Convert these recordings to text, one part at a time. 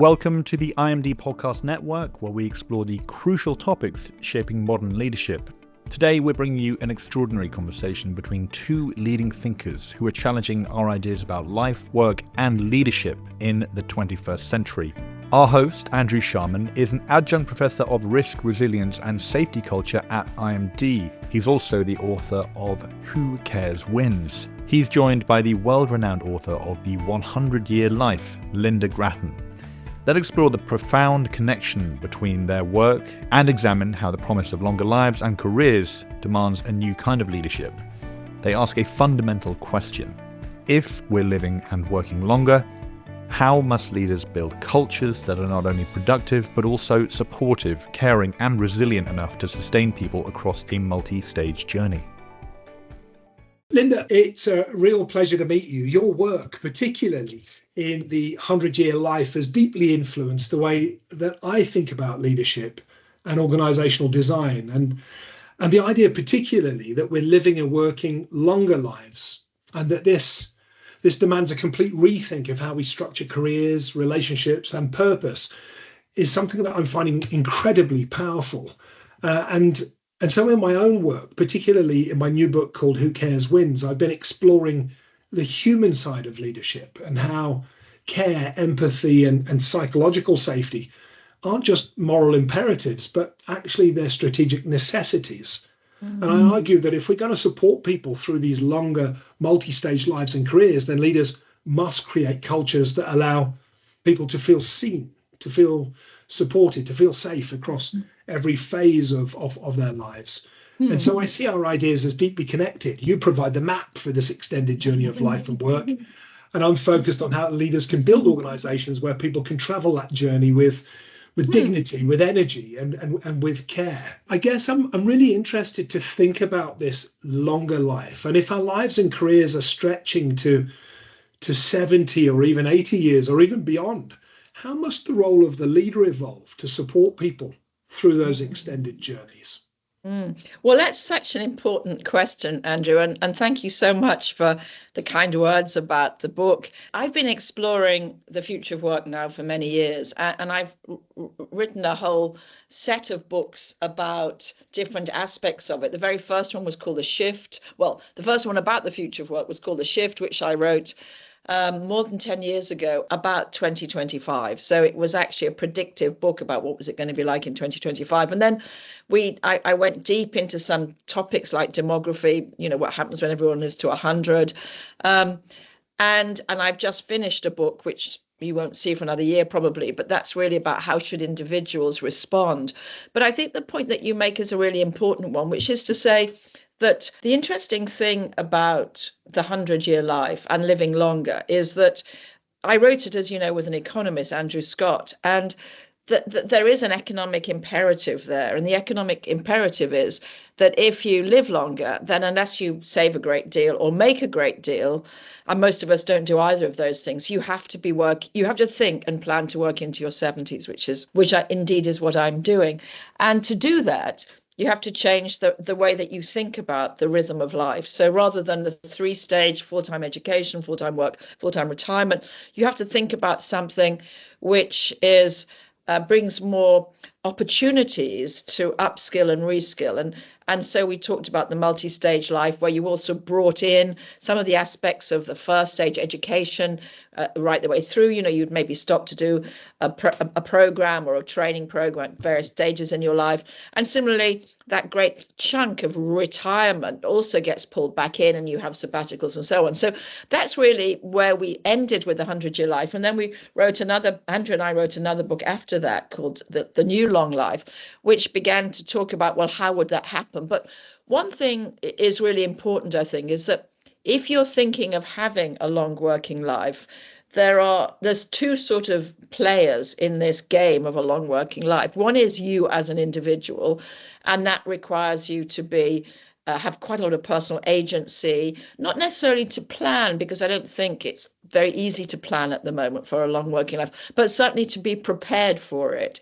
Welcome to the IMD Podcast Network, where we explore the crucial topics shaping modern leadership. Today, we're bringing you an extraordinary conversation between two leading thinkers who are challenging our ideas about life, work, and leadership in the 21st century. Our host, Andrew Sharman, is an Adjunct Professor of Risk, Resilience, and Safety Culture at IMD. He's also the author of Who Cares Wins. He's joined by the world-renowned author of The 100-Year Life, Lynda Gratton. They'll explore the profound connection between their work and examine how the promise of longer lives and careers demands a new kind of leadership. They ask a fundamental question. If we're living and working longer, how must leaders build cultures that are not only productive but also supportive, caring, and resilient enough to sustain people across a multi-stage journey? Lynda, it's a real pleasure to meet you. Your work, particularly in the 100-Year Life, has deeply influenced the way that I think about leadership and organizational design. And the idea particularly that we're living and working longer lives, and that this demands a complete rethink of how we structure careers, relationships, and purpose is something that I'm finding incredibly powerful. And so in my own work, particularly in my new book called Who Cares Wins, I've been exploring the human side of leadership and how care, empathy, and psychological safety aren't just moral imperatives, but actually they're strategic necessities. Mm-hmm. And I argue that if we're going to support people through these longer multi-stage lives and careers, then leaders must create cultures that allow people to feel seen, to feel supported, to feel safe across every phase of their lives. And so I see our ideas as deeply connected. You provide the map for this extended journey of life and work. And I'm focused on how leaders can build organizations where people can travel that journey with dignity, with energy, and with care. I guess I'm really interested to think about this longer life. And if our lives and careers are stretching to 70 or even 80 years or even beyond, how must the role of the leader evolve to support people through those extended journeys? Well, that's such an important question, Andrew, and thank you so much for the kind words about the book. I've been exploring the future of work now for many years, and I've written a whole set of books about different aspects of it. The very first one was called The Shift. Well, the first one about the future of work was called The Shift, which I wrote more than 10 years ago, about 2025. So it was actually a predictive book about what was it going to be like in 2025. And then I went deep into some topics like demography, what happens when everyone lives to 100. And I've just finished a book, which you won't see for another year probably, but that's really about how should individuals respond. But I think the point that you make is a really important one, which is to say that the interesting thing about the 100-Year Life and living longer is that I wrote it, as you know, with an economist, Andrew Scott, and that there is an economic imperative there. And the economic imperative is that if you live longer, then unless you save a great deal or make a great deal, and most of us don't do either of those things, you have to think and plan to work into your 70s, which indeed is what I'm doing. And to do that, you have to change the way that you think about the rhythm of life. So rather than the 3-stage full-time education, full-time work, full-time retirement, you have to think about something which brings more opportunities to upskill and reskill. And so we talked about the multi-stage life, where you also brought in some of the aspects of the first stage education right the way through. You'd maybe stop to do a program or a training program at various stages in your life. And similarly, that great chunk of retirement also gets pulled back in, and you have sabbaticals and so on. So that's really where we ended with the 100-Year Life. And then Andrew and I wrote another book after that called The New Long Life, which began to talk about, well, how would that happen? But one thing is really important, I think, is that if you're thinking of having a long working life, there's two sort of players in this game of a long working life. One is you as an individual, and that requires you to have quite a lot of personal agency, not necessarily to plan, because I don't think it's very easy to plan at the moment for a long working life, but certainly to be prepared for it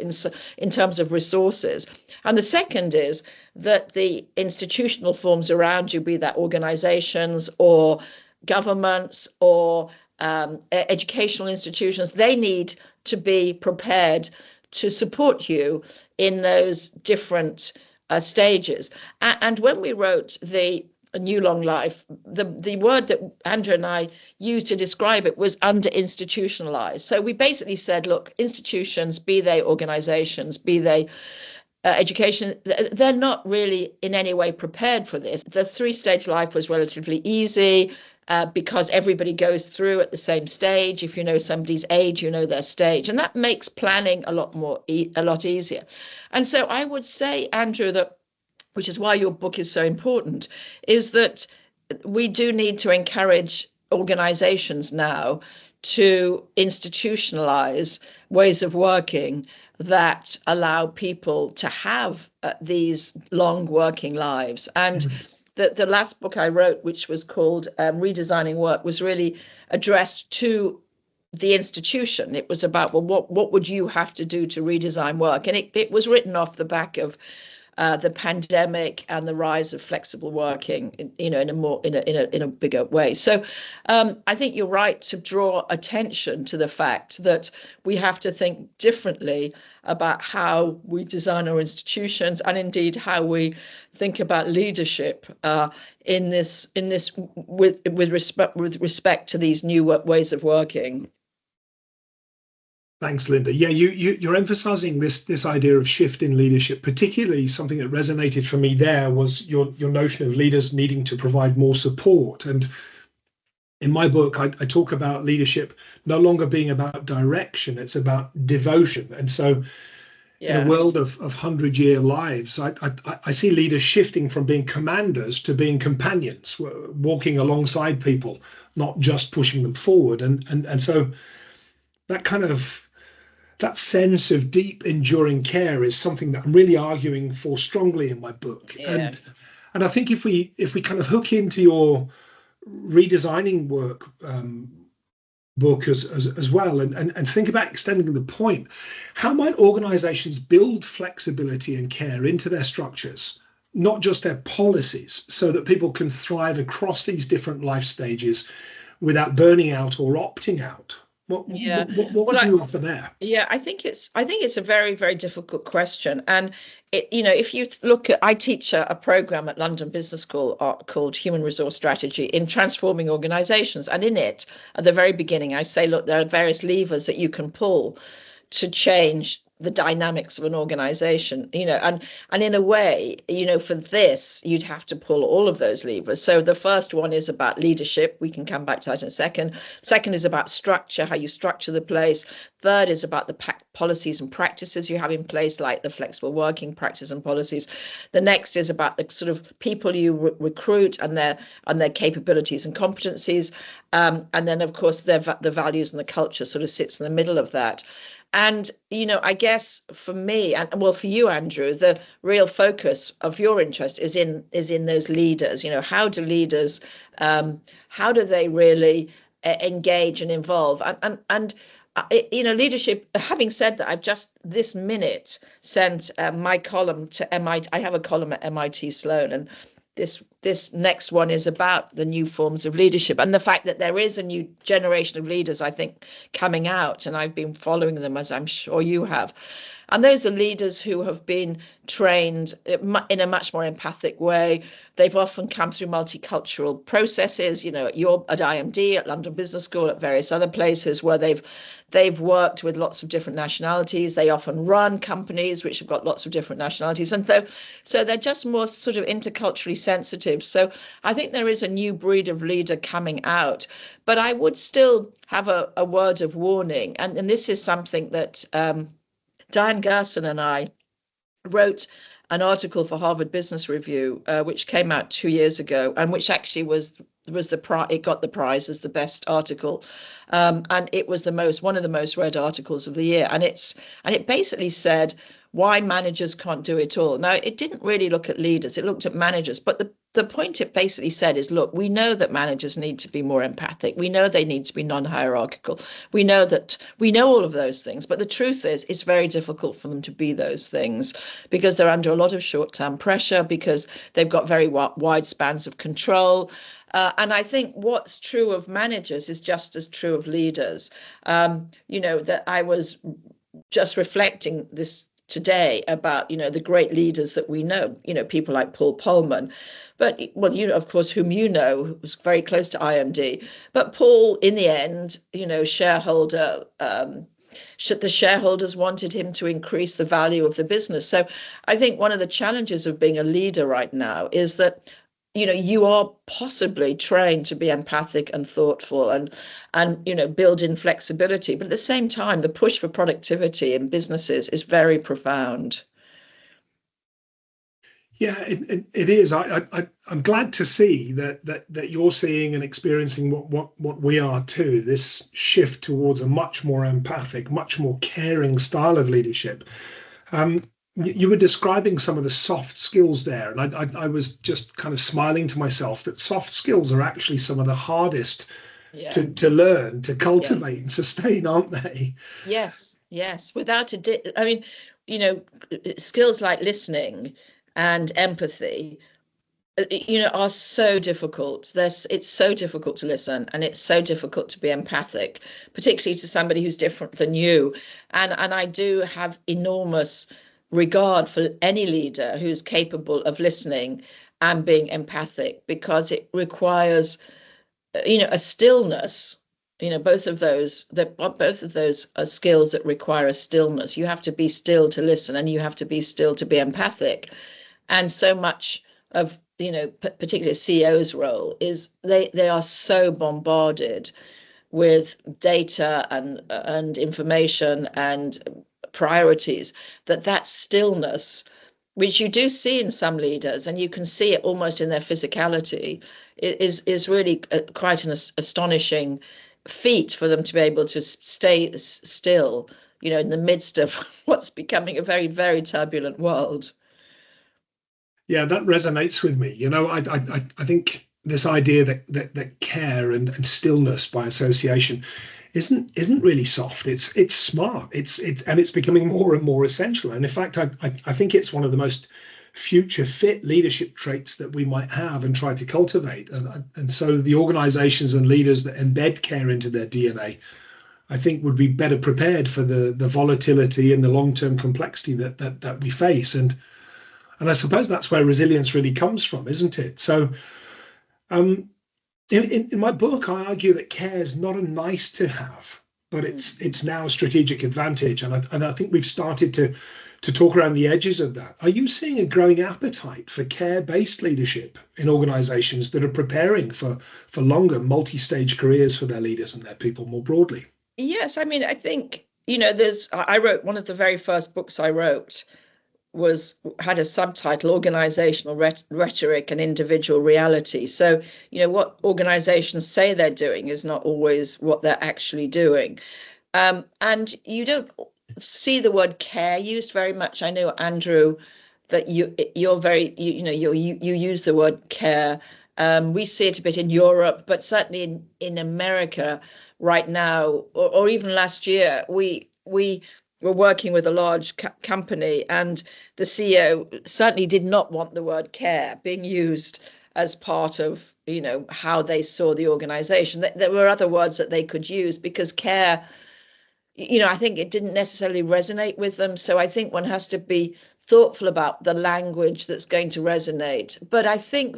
in terms of resources. And the second is that the institutional forms around you, be that organizations or governments or educational institutions, they need to be prepared to support you in those different stages. And when we wrote the New Long Life, the word that Andrew and I used to describe it was under institutionalized. So we basically said, look, institutions, be they organizations, be they education, they're not really in any way prepared for this. The 3-stage life was relatively easy because everybody goes through at the same stage. If you know somebody's age, you know their stage, and that makes planning a lot easier. And so I would say, Andrew, that, which is why your book is so important, is that we do need to encourage organizations now to institutionalize ways of working that allow people to have these long working lives. And the last book I wrote, which was called Redesigning Work, was really addressed to the institution. It was about, well, what would you have to do to redesign work? And it was written off the back of the pandemic and the rise of flexible working, in a bigger way. So I think you're right to draw attention to the fact that we have to think differently about how we design our institutions, and indeed how we think about leadership with respect to these new ways of working. Thanks, Lynda. Yeah, you're emphasizing this idea of shift in leadership. Particularly, something that resonated for me there was your notion of leaders needing to provide more support. And in my book, I talk about leadership no longer being about direction; it's about devotion. And so, in a world of 100-year lives, I see leaders shifting from being commanders to being companions, walking alongside people, not just pushing them forward. And so that sense of deep, enduring care is something that I'm really arguing for strongly in my book. Yeah. And I think if we kind of hook into your redesigning work book as well, and think about extending the point, how might organizations build flexibility and care into their structures, not just their policies, so that people can thrive across these different life stages without burning out or opting out? What would you offer there? Yeah, I think it's a very, very difficult question. And if you look at, I teach a program at London Business School called Human Resource Strategy in Transforming Organizations. And in it, at the very beginning, I say, look, there are various levers that you can pull to change the dynamics of an organization, and in a way, for this, you'd have to pull all of those levers. So the first one is about leadership. We can come back to that in a second. Second is about structure, how you structure the place. Third is about the policies and practices you have in place, like the flexible working practice and policies. The next is about the sort of people you recruit and their capabilities and competencies. And then, of course, the values and the culture sort of sits in the middle of that. And, I guess for me, and well, for you, Andrew, the real focus of your interest is in those leaders. How do leaders, how do they really engage and involve? And leadership, having said that, I've just this minute sent my column to MIT. I have a column at MIT Sloan, and this next one is about the new forms of leadership and the fact that there is a new generation of leaders, I think, coming out, and I've been following them, as I'm sure you have. And those are leaders who have been trained in a much more empathic way. They've often come through multicultural processes, at IMD, at London Business School, at various other places where they've worked with lots of different nationalities. They often run companies which have got lots of different nationalities. And so they're just more sort of interculturally sensitive. So I think there is a new breed of leader coming out. But I would still have a word of warning. And this is something that Diane Gersten and I wrote an article for Harvard Business Review, which came out 2 years ago, and which actually it got the prize as the best article, and it was one of the most read articles of the year. And it basically said why managers can't do it all. Now, it didn't really look at leaders; it looked at managers. But the point it basically said is, look, we know that managers need to be more empathic. We know they need to be non-hierarchical. We know all of those things. But the truth is, it's very difficult for them to be those things because they're under a lot of short-term pressure, because they've got very wide spans of control. And I think what's true of managers is just as true of leaders. That I was just reflecting this today about, the great leaders that we know, people like Paul Polman, but, of course, whom was very close to IMD. But Paul, in the end, the shareholders wanted him to increase the value of the business. So I think one of the challenges of being a leader right now is that you are possibly trained to be empathic and thoughtful and build in flexibility. But at the same time, the push for productivity in businesses is very profound. Yeah, it is. I'm glad to see that you're seeing and experiencing what we are too, this shift towards a much more empathic, much more caring style of leadership. You were describing some of the soft skills there, and I was just kind of smiling to myself that soft skills are actually some of the hardest to learn, to cultivate and sustain, aren't they? Yes. Without skills like listening and empathy, are so difficult. It's so difficult to listen, and it's so difficult to be empathic, particularly to somebody who's different than you. And I do have enormous regard for any leader who's capable of listening and being empathic, because it requires a stillness. Both of those are skills that require a stillness. You have to be still to listen, and you have to be still to be empathic. And so much of particularly a CEO's role is they are so bombarded with data and information and priorities that stillness, which you do see in some leaders, and you can see it almost in their physicality, is really quite an astonishing feat for them to be able to stay still, in the midst of what's becoming a very, very turbulent world. Yeah, that resonates with me. I think this idea that care and stillness by association isn't really soft. It's smart. It's becoming more and more essential. And in fact, I think it's one of the most future fit leadership traits that we might have and try to cultivate. And so the organizations and leaders that embed care into their DNA, I think, would be better prepared for the volatility and the long-term complexity that we face. And I suppose that's where resilience really comes from, isn't it? So in my book, I argue that care is not a nice to have, but it's now a strategic advantage. And I think we've started to talk around the edges of that. Are you seeing a growing appetite for care-based leadership in organizations that are preparing for longer multi-stage careers for their leaders and their people more broadly? Yes, I think, I wrote one of the very first books I wrote had a subtitle, Organizational Rhetoric and Individual Reality. So, what organizations say they're doing is not always what they're actually doing. And you don't see the word care used very much. I know, Andrew, that you use the word care. We see it a bit in Europe, but certainly in America right now, or even last year, we were working with a large company, and the CEO certainly did not want the word care being used as part of, how they saw the organization. There were other words that they could use, because care, I think it didn't necessarily resonate with them. So I think one has to be thoughtful about the language that's going to resonate. But I think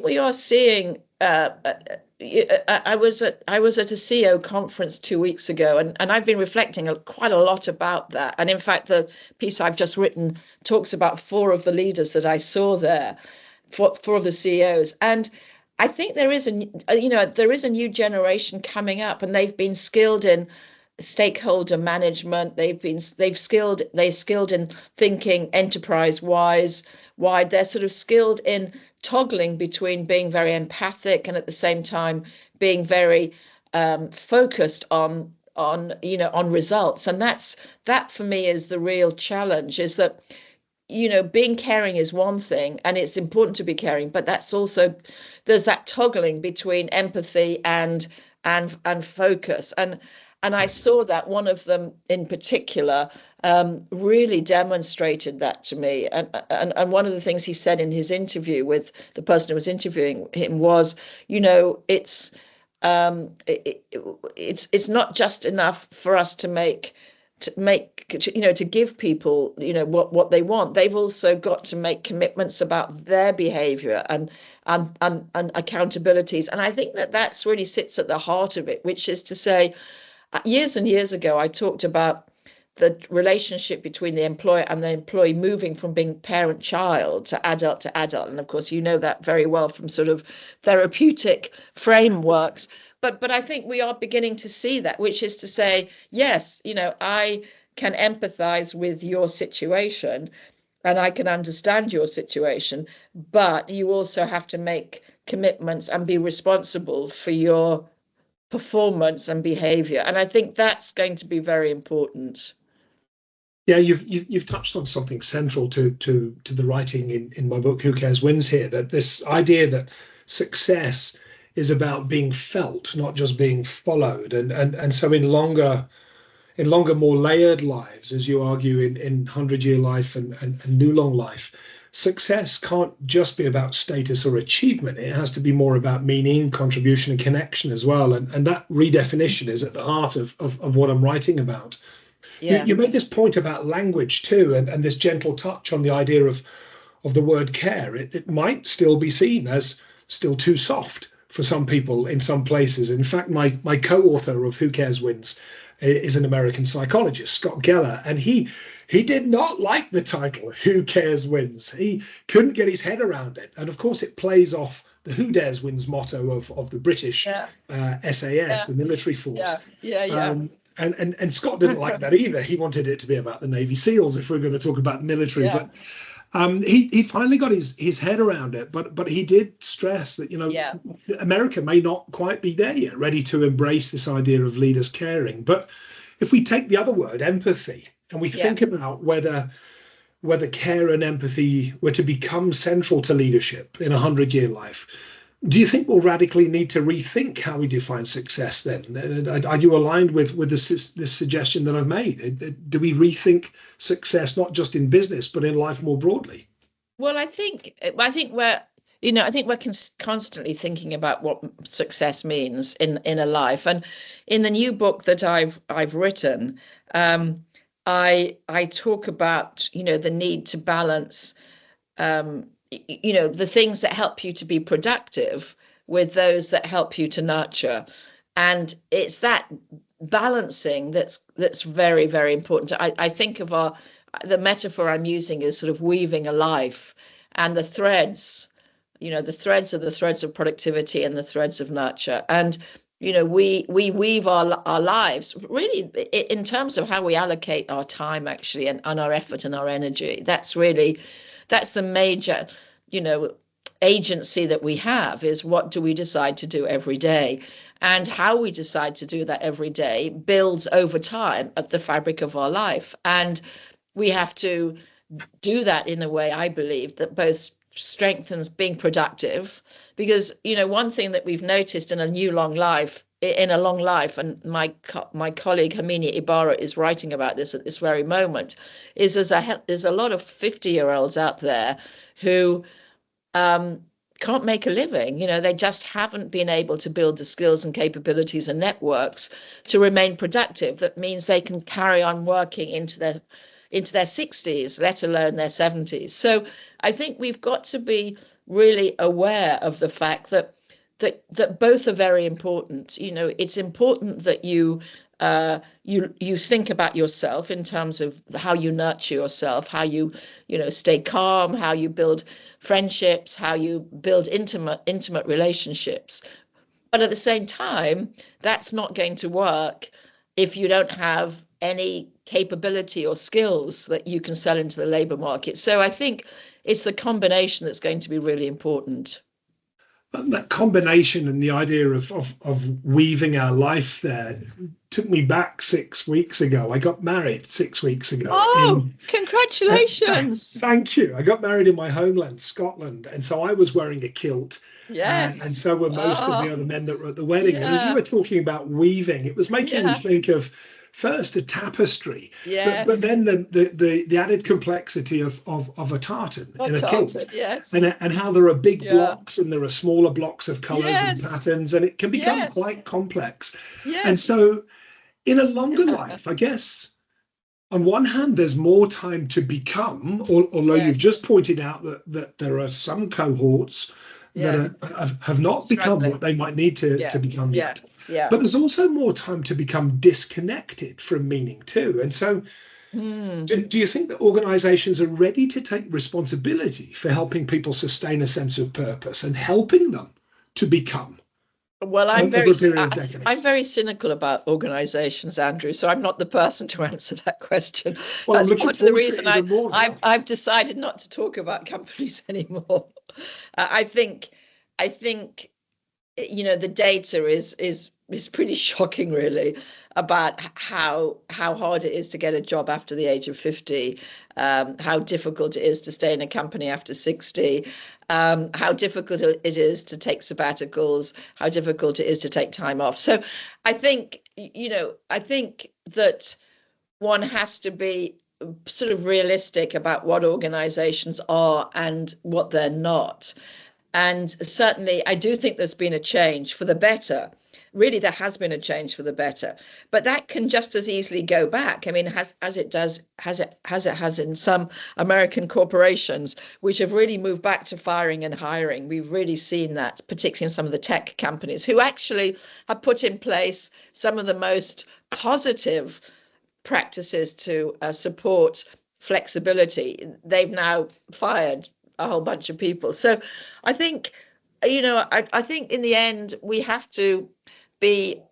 we are seeing. I was at a CEO conference 2 weeks ago, and I've been reflecting quite a lot about that. And in fact, the piece I've just written talks about 4 of the leaders that I saw there, 4 of the CEOs. And I think there is a new generation coming up, and they've been skilled in stakeholder management. They're skilled in thinking enterprise-wide. They're sort of skilled in toggling between being very empathic and at the same time being very focused on results. And that for me is the real challenge, is that being caring is one thing, and it's important to be caring, but that's also, there's that toggling between empathy and focus. And I saw that one of them in particular really demonstrated that to me. And one of the things he said in his interview with the person who was interviewing him was, it's not just enough for us to give people, what they want. They've also got to make commitments about their behavior and accountabilities. And I think that's really sits at the heart of it, which is to say, years and years ago, I talked about the relationship between the employer and the employee moving from being parent-child to adult. And of course, that very well from sort of therapeutic frameworks. But I think we are beginning to see that, which is to say, yes, I can empathize with your situation and I can understand your situation, but you also have to make commitments and be responsible for your performance and behavior. And I think that's going to be very important. Yeah, you've touched on something central to the writing in my book, Who Cares Wins here, that this idea that success is about being felt, not just being followed. And so in longer, more layered lives, as you argue in 100-year life and New Long Life, success can't just be about status or achievement. It has to be more about meaning, contribution, and connection as well. And that redefinition is at the heart of what I'm writing about. Yeah. You made this point about language too, and this gentle touch on the idea of the word care. It might still be seen as still too soft for some people in some places. In fact, my co-author of Who Cares Wins is an American psychologist, Scott Geller, and he did not like the title Who Cares Wins. He couldn't get his head around it. And of course, it plays off the Who Dares Wins motto of the British SAS, the military force. And Scott didn't like that either. He wanted it to be about the Navy SEALs if we're going to talk about the military. Yeah. But he finally got his head around it. But he did stress that, America may not quite be there yet, ready to embrace this idea of leaders caring. But if we take the other word, empathy, and we think about whether care and empathy were to become central to leadership in 100-year life, do you think we'll radically need to rethink how we define success then? Are you aligned with this suggestion that I've made? Do we rethink success not just in business but in life more broadly? Well, I think we're constantly thinking about what success means in a life. And in the new book that I've written, I talk about the need to balance the things that help you to be productive with those that help you to nurture. And it's that balancing that's very, very important. I think of the metaphor I'm using is sort of weaving a life, and the threads, the threads are the threads of productivity and the threads of nurture. And we weave our lives really in terms of how we allocate our time, actually, and our effort and our energy. That's the major, agency that we have, is what do we decide to do every day, and how we decide to do that every day builds over time at the fabric of our life. And we have to do that in a way, I believe, that both strengthens being productive, because one thing that we've noticed in a long life, and my colleague Herminia Ibarra is writing about this at this very moment, is there's a lot of 50-year-olds out there who can't make a living. They just haven't been able to build the skills and capabilities and networks to remain productive. That means they can carry on working into their 60s, let alone their 70s. So I think we've got to be really aware of the fact that both are very important. It's important that you think about yourself in terms of how you nurture yourself, how you stay calm, how you build friendships, how you build intimate relationships. But at the same time, that's not going to work if you don't have any capability or skills that you can sell into the labor market. So I think it's the combination that's going to be really important. that combination and the idea of weaving our life there took me back 6 weeks ago. I got married 6 weeks ago. Oh, congratulations. Thank you. I got married in my homeland, Scotland. And so I was wearing a kilt. Yes. And so were most of the other men that were at the wedding. And as you were talking about weaving, it was making me think of first a tapestry, but then the added complexity of a tartan in a kilt, and how there are big blocks and there are smaller blocks of colours and patterns, and it can become quite complex. And so in a longer life, I guess, on one hand, there's more time to become, although you've just pointed out that there are some cohorts that have not become what they might need to become yet. Yeah. But there's also more time to become disconnected from meaning too. And so do you think that organizations are ready to take responsibility for helping people sustain a sense of purpose and helping them to become? Well, I'm very cynical about organizations, Andrew, so I'm not the person to answer that question. Well, that's part of the reason I've decided not to talk about companies anymore. I think the data is pretty shocking, really, about how hard it is to get a job after the age of 50, how difficult it is to stay in a company after 60, how difficult it is to take sabbaticals, how difficult it is to take time off. So I think that one has to be sort of realistic about what organizations are and what they're not. And certainly, I do think there's been a change for the better. Really, there has been a change for the better, but that can just as easily go back. I mean, as it has in some American corporations, which have really moved back to firing and hiring. We've really seen that, particularly in some of the tech companies who actually have put in place some of the most positive practices to support flexibility. They've now fired a whole bunch of people. So I think, I think in the end, we have to be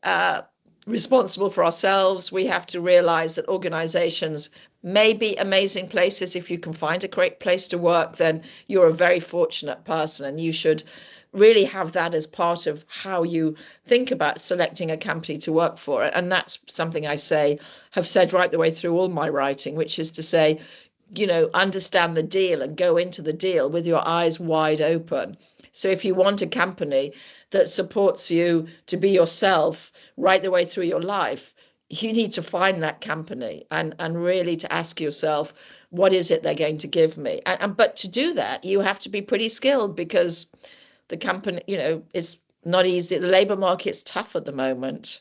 responsible for ourselves. We have to realize that organizations may be amazing places. If you can find a great place to work, then you're a very fortunate person, and you should really have that as part of how you think about selecting a company to work for. And that's something I have said right the way through all my writing, which is to say, understand the deal and go into the deal with your eyes wide open. So if you want a company that supports you to be yourself right the way through your life, you need to find that company and really to ask yourself, what is it they're going to give me? But to do that, you have to be pretty skilled, because the company, it's not easy. The labor market's tough at the moment.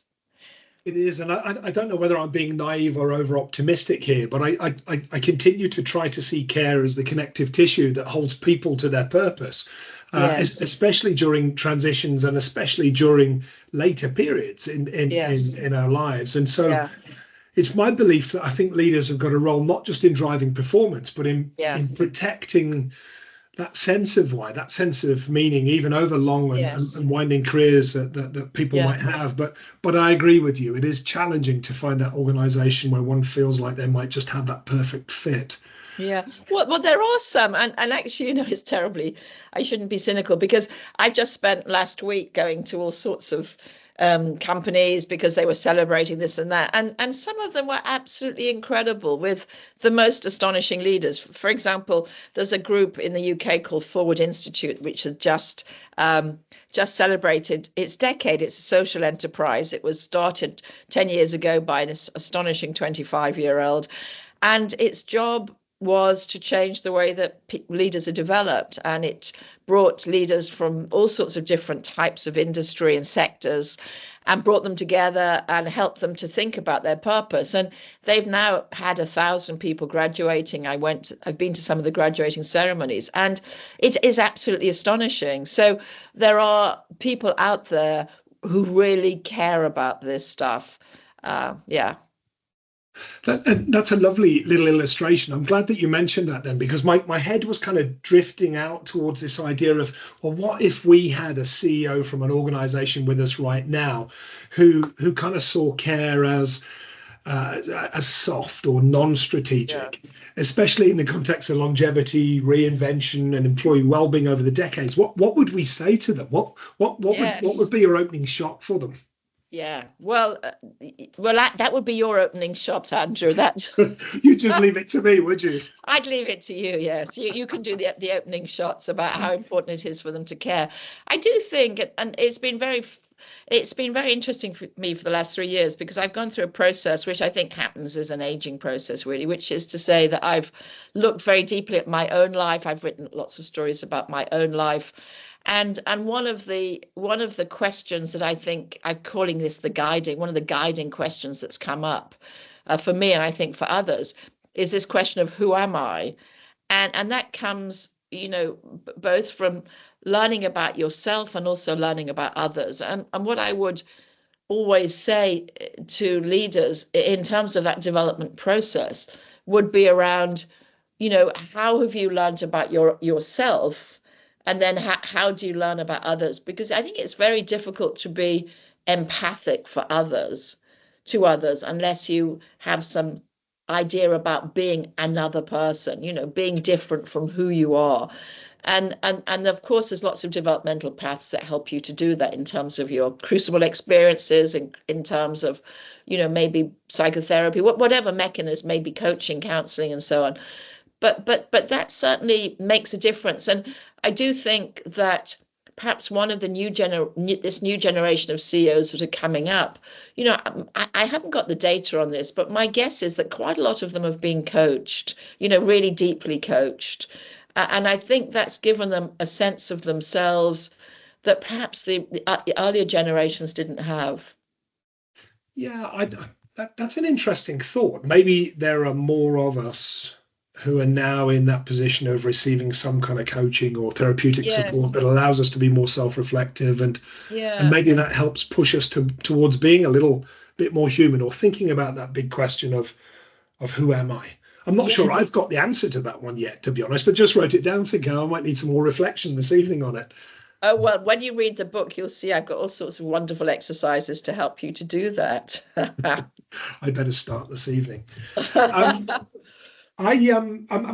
It is, and I don't know whether I'm being naive or over-optimistic here, but I continue to try to see care as the connective tissue that holds people to their purpose, especially during transitions and especially during later periods in our lives. And so it's my belief that I think leaders have got a role not just in driving performance, but in protecting that sense of why, that sense of meaning, even over long and winding careers that people might have. But I agree with you. It is challenging to find that organization where one feels like they might just have that perfect fit. Yeah, well, there are some, and actually, it's terribly, I shouldn't be cynical, because I just spent last week going to all sorts of companies because they were celebrating this and that, and some of them were absolutely incredible with the most astonishing leaders. For example, there's a group in the UK called Forward Institute, which had just celebrated its decade. It's a social enterprise. It was started 10 years ago by an astonishing 25-year-old, and its job was to change the way that leaders are developed. And it brought leaders from all sorts of different types of industry and sectors and brought them together and helped them to think about their purpose. And they've now had 1,000 people graduating. I've been to some of the graduating ceremonies, and it is absolutely astonishing. So there are people out there who really care about this stuff. That's a lovely little illustration. I'm glad that you mentioned that then, because my head was kind of drifting out towards this idea of, well, what if we had a CEO from an organization with us right now who kind of saw care as as soft or non-strategic, especially in the context of longevity, reinvention, and employee well-being over the decades. What would we say to them? What would be your opening shot for them? Yeah, well, that would be your opening shot, Andrew. That you just leave it to me, would you? I'd leave it to you. Yes, you can do the opening shots about how important it is for them to care. I do think, and it's been very interesting for me for the last 3 years, because I've gone through a process which I think happens as an aging process, really, which is to say that I've looked very deeply at my own life. I've written lots of stories about my own life. And one of the questions that I think I'm calling this one of the guiding questions that's come up for me, and I think for others, is this question of who am I? And that comes, both from learning about yourself and also learning about others. And what I would always say to leaders in terms of that development process would be around, how have you learned about yourself? And then how do you learn about others? Because I think it's very difficult to be empathic to others unless you have some idea about being another person, being different from who you are. And of course, there's lots of developmental paths that help you to do that in terms of your crucible experiences, in terms of, maybe psychotherapy, whatever mechanism, maybe coaching, counseling, and so on. But that certainly makes a difference. And I do think that perhaps one of the this new generation of CEOs that are coming up, I haven't got the data on this, but my guess is that quite a lot of them have been coached, really deeply coached. And I think that's given them a sense of themselves that perhaps the earlier generations didn't have. Yeah, that's an interesting thought. Maybe there are more of us who are now in that position of receiving some kind of coaching or therapeutic support that allows us to be more self-reflective, and maybe that helps push us towards being a little bit more human, or thinking about that big question of who am I? I'm not sure I've got the answer to that one yet, to be honest. I just wrote it down thinking I might need some more reflection this evening on it. Oh, well, when you read the book, you'll see I've got all sorts of wonderful exercises to help you to do that. I better start this evening. I'm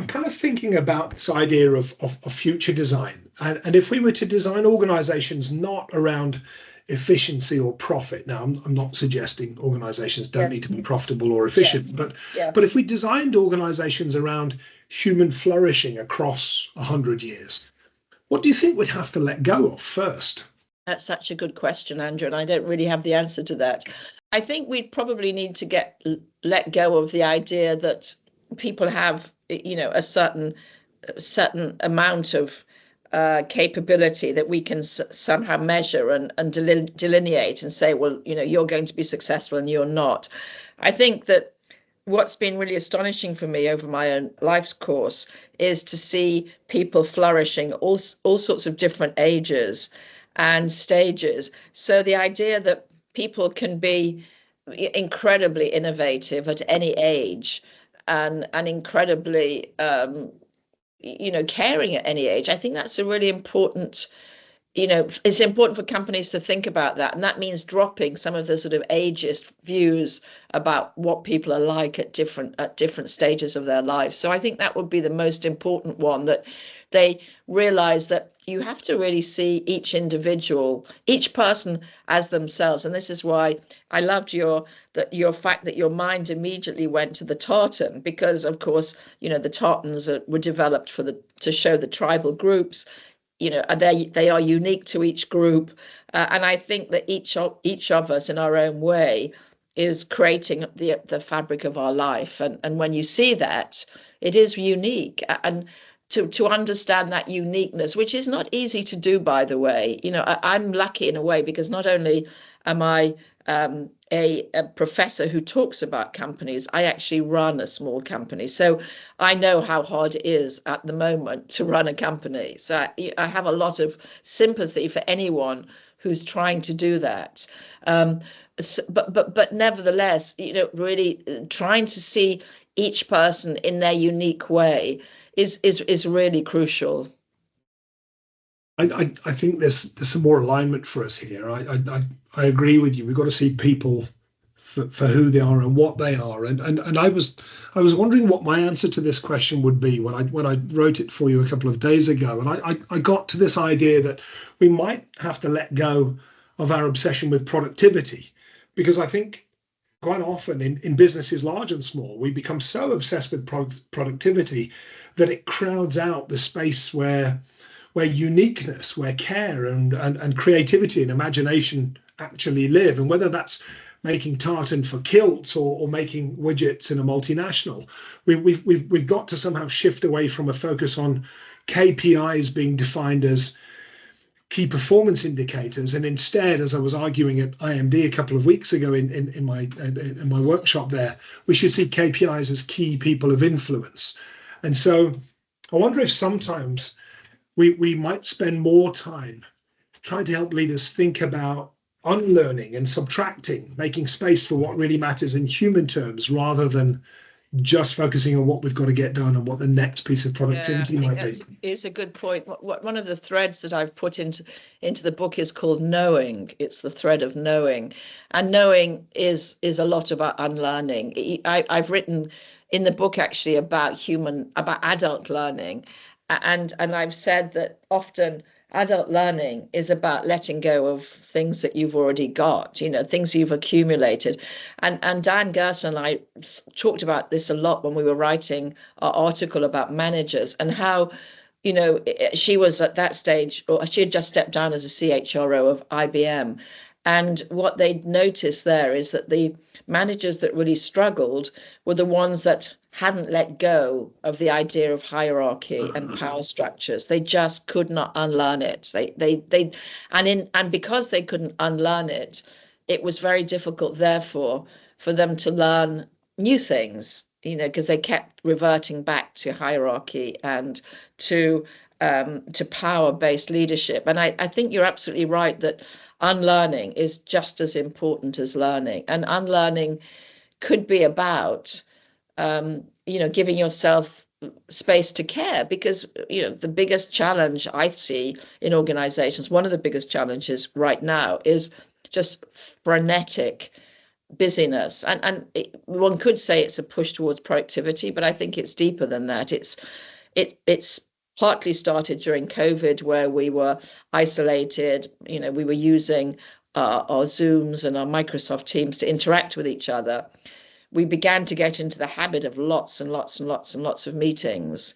kind of thinking about this idea of future design. And if we were to design organizations not around efficiency or profit, now I'm not suggesting organizations don't need to be profitable or efficient, but if we designed organizations around human flourishing across 100 years, what do you think we'd have to let go of first? That's such a good question, Andrew, and I don't really have the answer to that. I think we'd probably need to let go of the idea that people have, a certain amount of capability that we can somehow measure and delineate and say, well, you're going to be successful and you're not. I think that what's been really astonishing for me over my own life's course is to see people flourishing all sorts of different ages and stages. So the idea that people can be incredibly innovative at any age and incredibly caring at any age, I think that's a really important, it's important for companies to think about that. And that means dropping some of the sort of ageist views about what people are like at different stages of their life. So I think that would be the most important one, that they realize that you have to really see each person as themselves. And this is why I loved your fact that your mind immediately went to the tartan, because of course, the tartans were developed to show the tribal groups. They are unique to each group, and I think that each of us in our own way is creating the fabric of our life, and when you see that, it is unique, and to understand that uniqueness, which is not easy to do, by the way. I'm lucky in a way, because not only am I a professor who talks about companies, I actually run a small company. So I know how hard it is at the moment to run a company. So I have a lot of sympathy for anyone who's trying to do that. But nevertheless, really trying to see each person in their unique way is really crucial. I think there's some more alignment for us here. I agree with you. We've got to see people for who they are and what they are. And I was wondering what my answer to this question would be when I wrote it for you a couple of days ago. And I got to this idea that we might have to let go of our obsession with productivity, because I think quite often in businesses large and small, we become so obsessed with productivity that it crowds out the space where uniqueness, where care and creativity and imagination actually live. And whether that's making tartan for kilts or making widgets in a multinational, we've got to somehow shift away from a focus on KPIs being defined as key performance indicators, and instead, as I was arguing at IMD a couple of weeks ago in my workshop there, we should see KPIs as key people of influence. And so I wonder if sometimes we might spend more time trying to help leaders think about unlearning and subtracting, making space for what really matters in human terms, rather than just focusing on what we've got to get done and what the next piece of productivity might be. It's a good point. One of the threads that I've put into the book is called knowing. It's the thread of knowing, and knowing is a lot about unlearning. I've written in the book actually about adult learning, and I've said that often adult learning is about letting go of things that you've already got, things you've accumulated. And Diane Gerson and I talked about this a lot when we were writing our article about managers, and how, she was at that stage, or she had just stepped down as a CHRO of IBM. And what they'd noticed there is that the managers that really struggled were the ones that hadn't let go of the idea of hierarchy and power structures. They just could not unlearn it. And because they couldn't unlearn it, it was very difficult, therefore, for them to learn new things, because they kept reverting back to hierarchy and to power-based leadership. And I think you're absolutely right that unlearning is just as important as learning. And unlearning could be about giving yourself space to care, because the biggest challenge I see in organizations, one of the biggest challenges right now, is just frenetic busyness. And one could say it's a push towards productivity, but I think it's deeper than that. It's partly started during COVID, where we were isolated. We were using our Zooms and our Microsoft Teams to interact with each other. We began to get into the habit of lots and lots and lots and lots of meetings.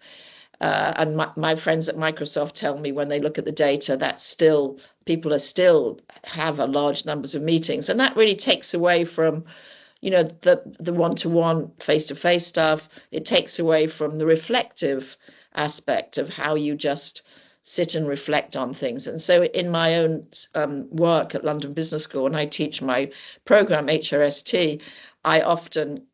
And my friends at Microsoft tell me, when they look at the data, that people are still have a large numbers of meetings. And that really takes away from, the one-to-one, face-to-face stuff. It takes away from the reflective aspect of how you just sit and reflect on things. And so in my own work at London Business School, and I teach my program, HRST, I often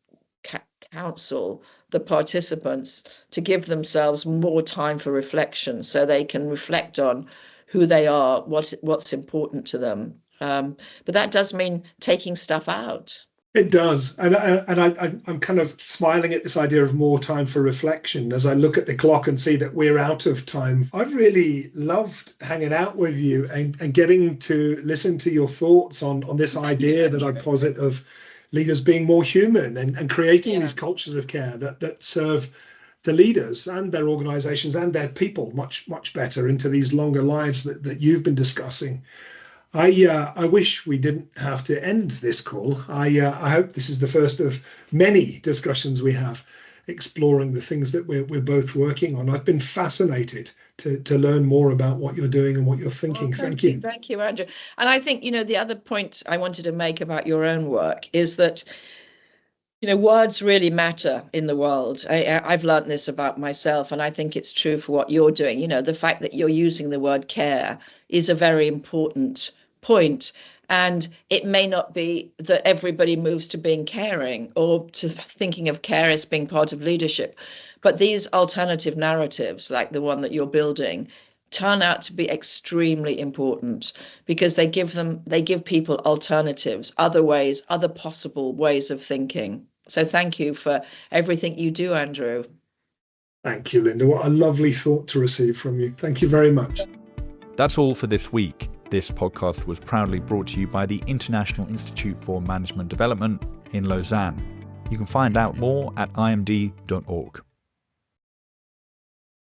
counsel the participants to give themselves more time for reflection, so they can reflect on who they are, what's important to them. But that does mean taking stuff out. It does. And I'm kind of smiling at this idea of more time for reflection as I look at the clock and see that we're out of time. I've really loved hanging out with you and getting to listen to your thoughts on this idea that I posit of leaders being more human and creating these cultures of care that serve the leaders and their organizations and their people much, much better into these longer lives that you've been discussing. I wish we didn't have to end this call. I hope this is the first of many discussions we have exploring the things that we're both working on. I've been fascinated to learn more about what you're doing and what you're thinking. Well, thank you. Thank you, Andrew. And I think, the other point I wanted to make about your own work is that, words really matter in the world. I've learned this about myself, and I think it's true for what you're doing. The fact that you're using the word care is a very important point. And it may not be that everybody moves to being caring or to thinking of care as being part of leadership. But these alternative narratives, like the one that you're building, turn out to be extremely important, because they give people alternatives, other ways, other possible ways of thinking. So thank you for everything you do, Andrew. Thank you, Lynda. What a lovely thought to receive from you. Thank you very much. That's all for this week. This podcast was proudly brought to you by the International Institute for Management Development. in Lausanne. You can find out more at imd.org.